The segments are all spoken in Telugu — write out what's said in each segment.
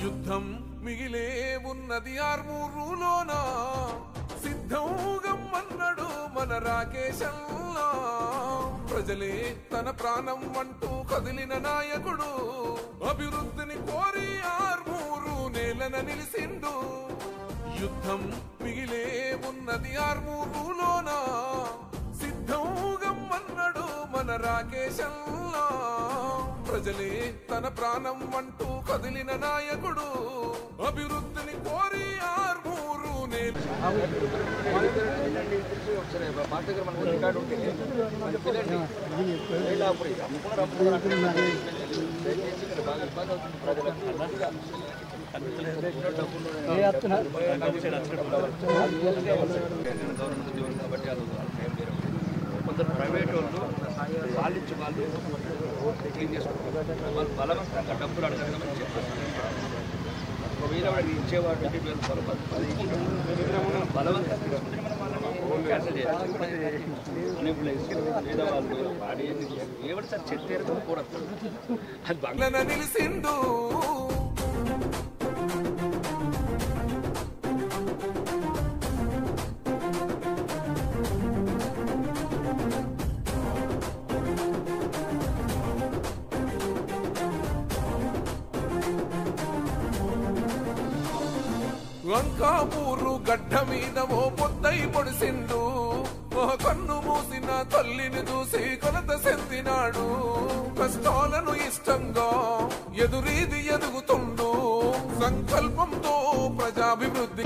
యుద్ధం మిగిలే ఉన్నది ఆర్మూరులోన సిద్ధంగమ్మన్నాడు మన రాకేశల్లా ప్రజలే తన ప్రాణం అంటూ కదిలిన నాయకుడు అభివృద్ధిని కోరి ఆర్మూరు నేలన నిలిసిండు యుద్ధం మిగిలే ఉన్నది ఆర్మూరులోన సిద్ధంగమ్మన్నాడు మన రాకేశల్లా ప్రజలే తన ప్రాణం అంటూ కదిలిన నాయకుడు అభివృద్ధిని కోరి ఆర్మూరు కొందరు ప్రైవేట్ వాళ్ళు వాళ్ళిచ్చి వాళ్ళు క్లీన్ చేసుకుంటారు వాళ్ళు బలవంతంగా డబ్బులు అడగడం చెప్పారు ఒకవేళ వాడికి ఇచ్చేవాడు 20,000 బలవంతంగా క్యాన్సిల్ చేయాలి లేదా వాళ్ళు వాడి ఏమిటి సార్ చెట్టు కూడదు అది బంగ్లా నిలిసిండు వంకాపూరు గడ్డ మీద ఓ పొద్దై పొడిసిండు కన్ను మూసిన తల్లిని చూసి కొలత చెందినాడు కష్టాలను ఇష్టంగా ఎదురీది ఎదుగుతుండు సంకల్పంతో ప్రజాభివృద్ధి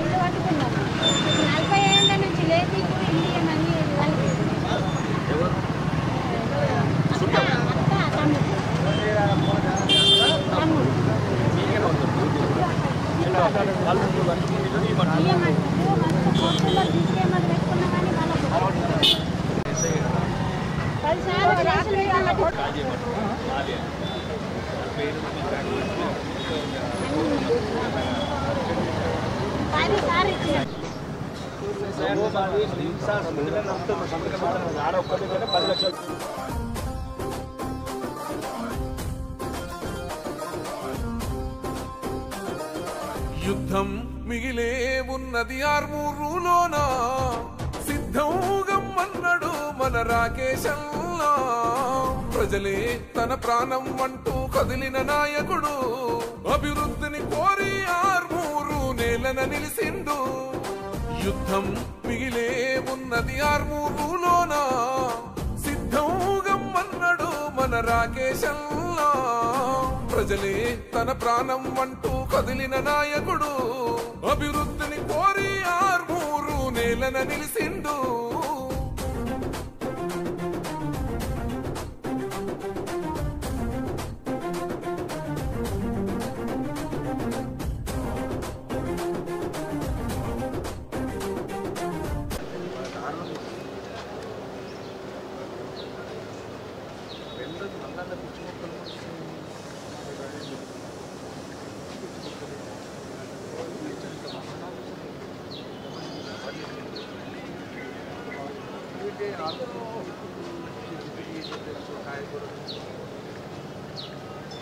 యుద్ధం మిగిలే ఉన్నది ఆర్మూరులోన సిద్ధంగమ్మన్నాడు మన రాకేశల్లా ప్రజలే తన ప్రాణం అంటూ కదిలిన నాయకుడు అభివృద్ధిని కోరి ఆర్మూరు నేలన నిలిసిండు యుద్ధం మిగిలే ఉన్నది ఆర్మూరులోన సిద్ధంగమ్మన్నాడు మన రాకేశల్లా ప్రజలే తన ప్రాణం అంటూ కదిలిన నాయకుడు అభివృద్ధిని కోరి ఆర్మూరు నేలన నిలిసిండు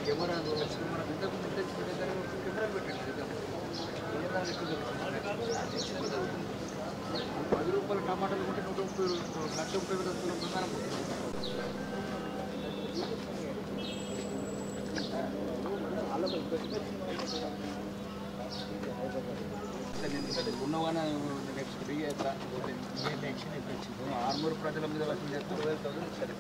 కెమెరా ₹10 టమాటాలు కొంటే 130,000 బంగారం ఉన్నవాన నెక్స్ట్ ఫ్రీ ఎట్లా ఆర్మూరు ప్రజల మీద వసూలు చేస్తే 20,000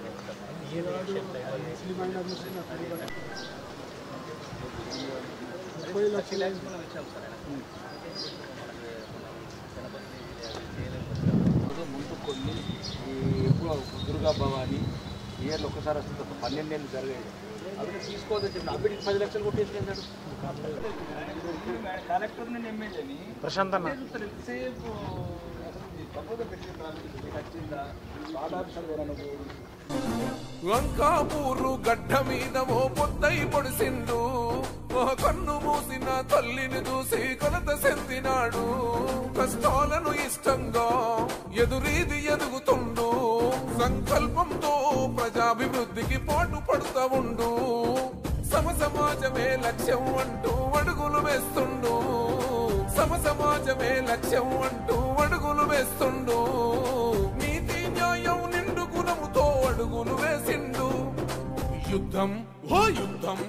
ముందు కొన్ని ఎప్పుడు దుర్గా భవాని ఇయర్లు ఒక్కసారి వస్తుంది 12 ఏళ్ళు జరిగాయి అవి తీసుకోవద్దని చెప్పి అప్పటికి 10 లక్షలు కొట్టేసుకుంటాడు కలెక్టర్ నేను ఎమ్మెల్యేని ప్రశాంత్ అన్న వంకాపూరు గడ్డ మీద ఓ పొద్దై పొడిసిండు కన్ను మూసిన తల్లిని చూసి కొలత చెందినాడు కష్టాలను ఇష్టంగా ఎదురీది ఎదుగుతుండు సంకల్పంతో ప్రజాభివృద్ధికి పాటు పడుతూ ఉండు సమాజమే లక్ష్యం అంటూ అడుగులు వేస్తుండు, సమాజమే లక్ష్యం అంటూ అడుగులు వేస్తుండు. నీతి న్యాయం నిండు గుణముతో అడుగులు వేసిండు. యుద్ధం ఓ యుద్ధం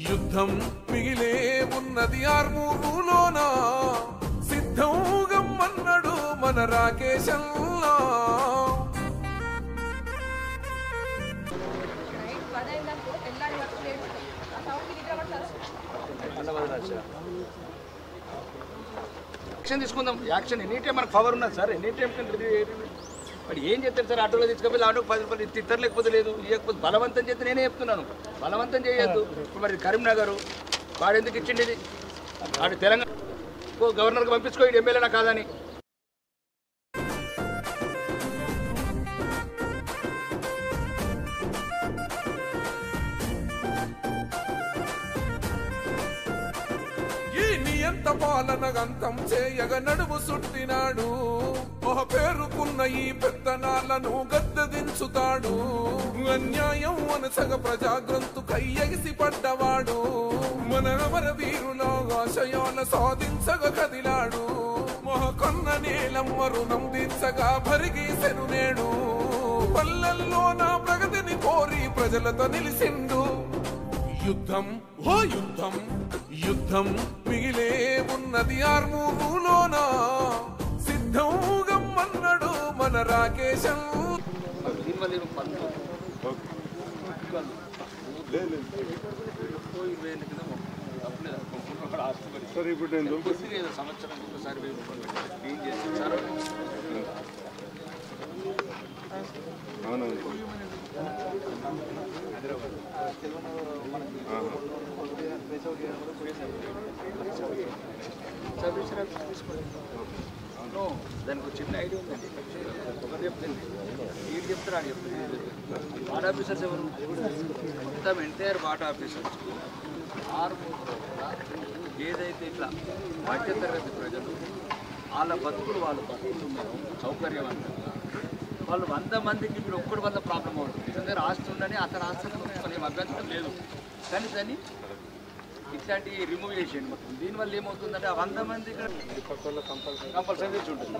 యుద్ధం మిగిలే ఉన్నది ఆర్మూరులోనా, సిద్ధం గమ్మన్నాడు మన రాకేశల్లా. యాక్షన్ తీసుకుందాం. యాక్షన్ ఎనీ టైం మనకు పవర్ ఉన్నది సార్, ఎనీ టైం మరి ఏం చెప్తారు సార్? ఆటోలో తీసుకుపోయి ఆటోకి 10 రూపాయలు ఇస్తారు, లేకపోతే లేదు. ఇవ్వకపోతే బలవంతం చేస్తే నేనే చెప్తున్నాను, బలవంతం చేయొద్దు. మరి కరీంనగర్ వాడు ఎందుకు ఇచ్చిండి ఇది? వాడు తెలంగాణ గవర్నర్కి పంపించుకో, ఇది ఎమ్మెల్యేనా కాదని. ఎంత పాలనగంతం చేయగ నడుము సుట్టినాడు. ఒక పేరుకున్న ఈ పెత్తనాలను గద్దెదించుతాడు. అన్యాయం అనసగ ప్రజాగ్రంథు కయ్యగిసి పడ్డవాడు. మన అమర వీరుల ఆశయాల సాధించగ కదిలాడు. మహకన్న నీలమ్మ రుణం తీర్చగా భరిగీసెను నేడు. పల్లెల్లో నా ప్రగతిని కోరి ప్రజలతో నిలిసిండు. యుద్ధం ఓ యుద్ధం యుద్ధం మిగిలే ఉన్నది ఆర్మూరులోనా, సిద్ధం గమ్మన్నాడు మన రాకేశం. సంవత్సరం ఒకసారి దానికి చిన్న ఐడియా ఉందండి. ఒకటి చెప్తుంది, వీడు చెప్తారు, ఆడు చెప్తారు. వార్డ్ ఆఫీసర్స్ ఎవరు? మొత్తం ఎంటైర్ వార్డ్ ఆఫీసర్స్ ఏదైతే ఇట్లా మధ్య తరగతి ప్రజలు వాళ్ళ బతుకులు బతుకుతున్నారు సౌకర్యవంతంగా. వాళ్ళు 100 మందికి ఇప్పుడు ఒక్కడి వల్ల ప్రాబ్లం అవుతుంది. ఇతని దగ్గర ఆస్తి ఉందని అతని ఆస్తిని అభ్యంతరం లేదు, కానీ దాన్ని ఇట్లాంటి రిమూవ్ చేసేయండి మొత్తం. దీనివల్ల ఏమవుతుందంటే ఆ 100 మంది కంపల్సరీ తెచ్చి ఉంటుంది.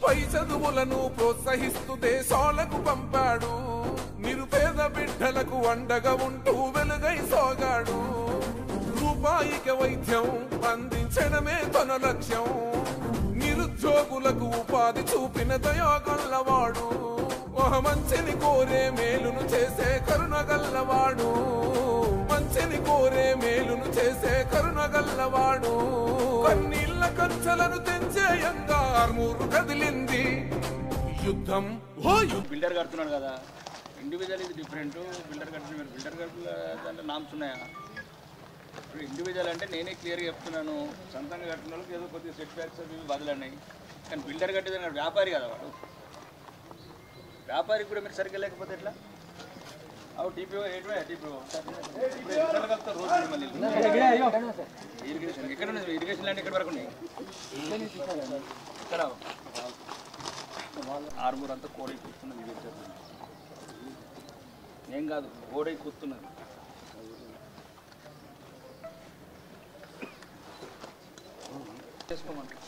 పై చదువులను ప్రోత్సహిస్తూ దేశాలకు పంపాడు. నిరుపేద బిడ్డలకు అండగా ఉంటూ వెలుగై సాగాడు. రూపాయికి వైద్యం అందించడమే తన లక్ష్యం. నిరుద్యోగులకు ఉపాధి చూపిన దయాగల్లవాడు. మంచిని కోరే మేలును చేసే కరుణగల్లవాడు. మంచిని కోరే మేలును చేసే కరుణగల్లవాడు. కన్నీళ్ల కంచెలను తెంచేయంగా ఆర్మూరు కదిలింది. యుద్ధం ఓ బిల్డర్ కడుతున్నాడు కదా, ఇండివిజువల్ ఇది డిఫరెంట్. బిల్డర్ కడుతున్నారు, బిల్డర్ కట్టిన నామ్స్ ఉన్నాయా? ఇప్పుడు ఇండివిజువల్ అంటే నేనే క్లియర్గా చెప్తున్నాను, సొంతంగా కట్టిన వాళ్ళకి ఏదో కొద్దిగా సెట్ బ్యాక్స్ అవి బదులన్నాయి. కానీ బిల్డర్ కట్టేది వ్యాపారి కదా వాడు. వ్యాపారికి కూడా మీరు సరిగ్గా లేకపోతే ఎట్లా? అవు టీపీఓ ఏంటో టీపీఓ కలుపుతారు రోజు మళ్ళీ. ఇరిగేషన్ ఎక్కడ ఉన్నది? ఇరిగేషన్ ల్యాండ్ ఎక్కడి వరకు ఉన్నాయి? ఇక్కడ ఆర్మూర్ అంతా కోడై కూర్చున్నది. ఏం కాదు, కోడై కూర్చున్నది. చేసుకోమంటారు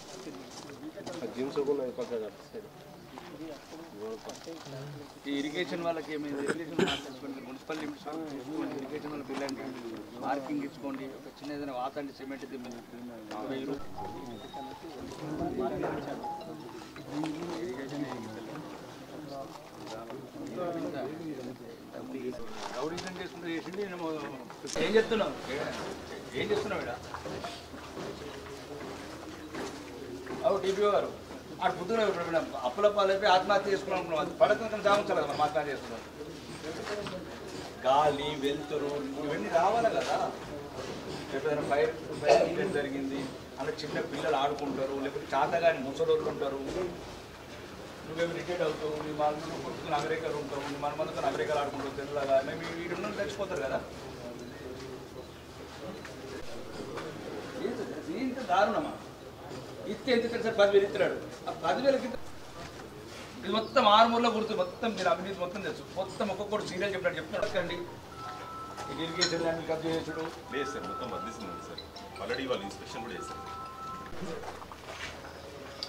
ఈ ఇరిగేషన్ వాళ్ళకి ఏమైంది? ఇరిగేషన్ మున్సిపల్ లిమిట్స్ ఇరిగేషన్ వాళ్ళ బిల్ అంటే మార్కింగ్ ఇచ్చుకోండి. ఒక చిన్న ఏదైనా వాతండి సిమెంట్ రౌడీజన్ చేసుకుంటే చేసింది. ఏం చెప్తున్నావు? ఏం చేస్తున్నావు ఇక్కడ? అవు టీపీఓ గారు ఆడు పొద్దున అప్పుల పాలైపోయి ఆత్మహత్య చేసుకున్నాం. అది పడకుండా జామించాలి కదా, మనం ఆత్మహత్య చేసుకున్నాం. గాలి వెళ్తురు ఇవన్నీ రావాలి కదా. ఎప్పుడైనా ఫైర్ జరిగింది అలా చిన్న పిల్లలు ఆడుకుంటారు, లేకపోతే చాతగాని ముసలోళ్ళు ఉంటారు. నువ్వేమి రిటైర్డ్ అవుతావు, నీ వాళ్ళు పొద్దున్న అమెరికాలో ఉంటావు, నీ మన మనతో అమెరికాలో ఆడుకుంటావు. తెలుగులాగా మేము వీడున్న తెచ్చిపోతారు కదా. ఇంత దారుణమా? ఇస్తే ఎంత ఇస్తాడు సార్? 10,000 ఇస్తున్నాడు. ఆ 10,000కి ఇది మొత్తం ఆరుమూలలో గుర్తు, మొత్తం మీరు అవినీతి మొత్తం తెలుసు. మొత్తం ఒక్కొక్కటి సీరియల్ చెప్పినట్టు చెప్తున్నాడు కండి. ఇరిగేషన్ ల్యాండ్ కబ్జా చేసుడు లేదు సార్, మొత్తం వర్ధిస్తుంది సార్. ఆల్రెడీ వాళ్ళు ఇన్స్పెక్షన్ కూడా చేస్తారు.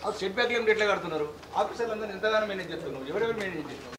ఆ సెట్ బ్యాక్లు ఎట్లా కడుతున్నారు? ఆఫీసర్లు అందరూ ఎంతగానో మేనేజ్ చేస్తున్నారు. ఎవరెవరు మేనేజ్ చేస్తున్నారు?